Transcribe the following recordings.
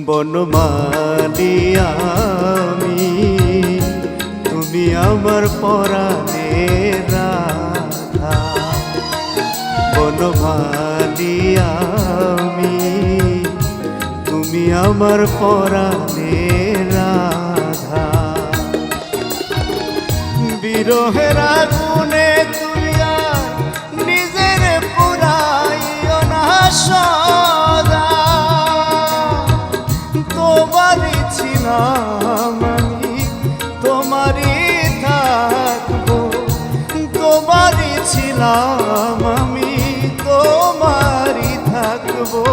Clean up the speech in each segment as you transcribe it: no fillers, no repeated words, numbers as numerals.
বনমালী আমি, তুমি আমার পরাণের রাধা। বনমালী আমি, তুমি আমার পরাণের রাধা। বিরহের আগুনে তুমি আর নিজের পুরাইও না সদা। তোমারই ছিলাম আমি, তোমারই থাকবো। তোমারই ছিলাম আমি, তোমারই থাকবো।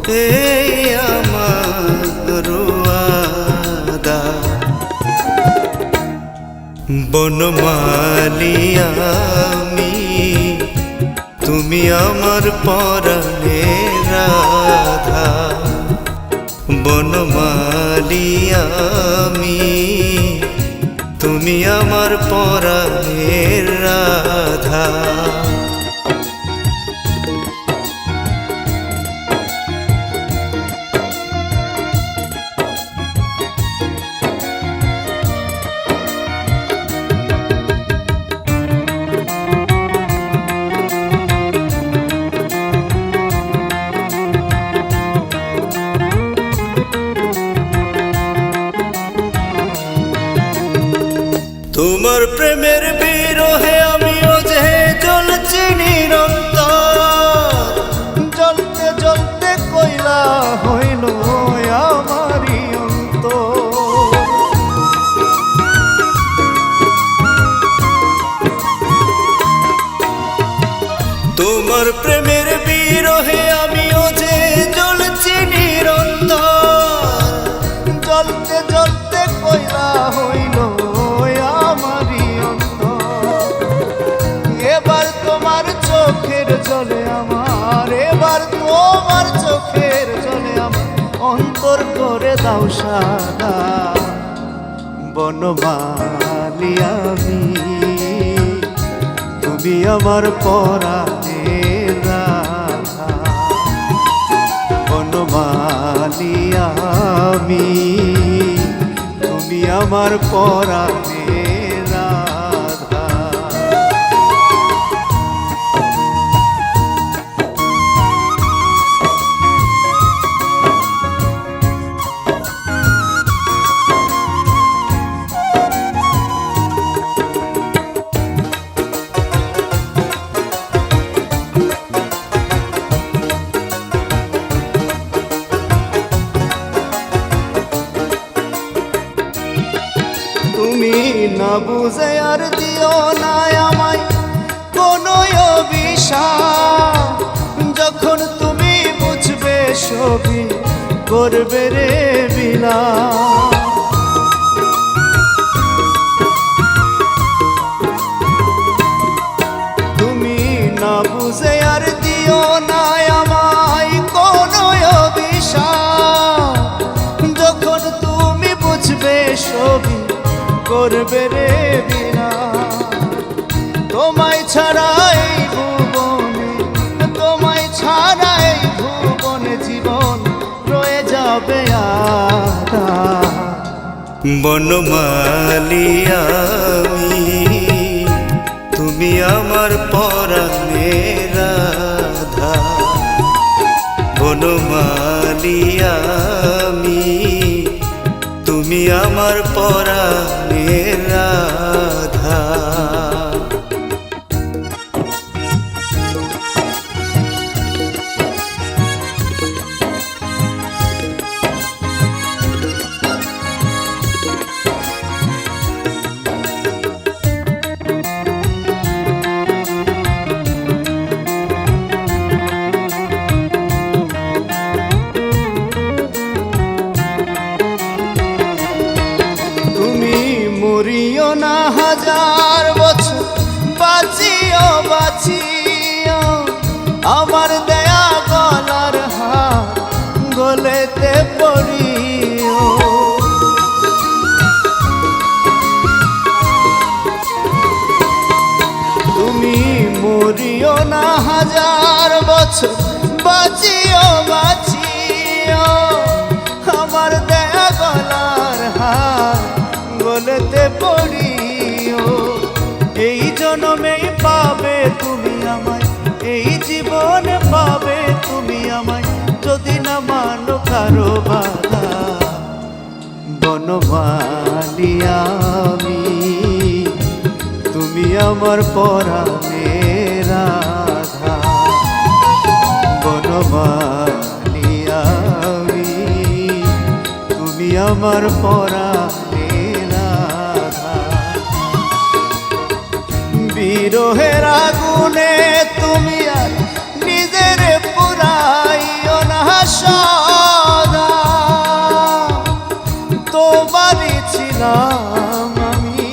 এই আমার ওয়াদা। বনমালী আমি, তুমি আমার পরাণের রাধা। বনমালী আমি, তুমি আমার পরাণের রাধা। তোমার প্রেমের বিরহে আমিও যে জ্বলছি নিরন্তর। জ্বলতে জ্বলতে কয়লা হইল আমারই অন্তর। তোমার প্রেমের বিরহে আমিও যে জ্বলছি নিরন্তর। জ্বলতে জ্বলতে কয়লা হইল আমারই অন্তর। এবার তোমার চোখের জলে আমার, এবার তোমার চোখের জলে আমার অন্তর করে দাও সাদা। বনমালী আমি, তুমি আমার পরাণের রাধা। বনমালী আমি, তুমি আমার পরাণের রাধা। তুমি না বুঝে আর দিও না আমায় কোনো অভিশাপ। যখন তুমি বুঝবে সবই করবে রে বিলাপ। তুমি না বুঝে আর দিও না আমায় কোনো অভিশাপ। যখন তুমি বুঝবে সবই করবে রে বিনা। তোমায় ছাড়াই ভুবনে, তোমায় ছাড়াই ভুবনে জীবন রয়ে যাবে আধা। বনমালী আমি, তুমি আমার পরাণের রাধা। বনমালী আমি, তুমি আমার পরাণের রাধা। মরিও না হাজার বছর, বাঁচিও বাঁচিও আমার দেয়া গলার হার গলেতে পড়িও। তুমি মরিও না হাজার বছর, বাঁচিও বাঁচিও তুমি আমায়, এই জীবনে পাবে তুমি আমায়, যদি না মানো কারো বাধা। বনমালী আমি, তুমি আমার পরাণের রাধা। বনমালী আমি, তুমি আমার পরাণের রাধা। বিরহের আগুনে তুমি আর নিজের পুরাইও না সদা, তোমারই ছিলাম আমি,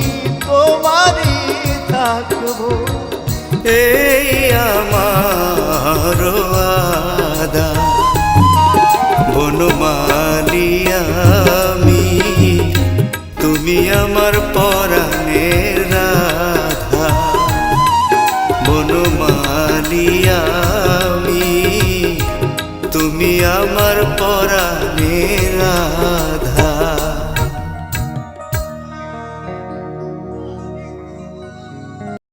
তোমারই থাকবো, এই আমার আদা। বনমালী আমি, তুমি আমার পরাণের রাধা। বনমালী আমি, তুমি আমার পরাণ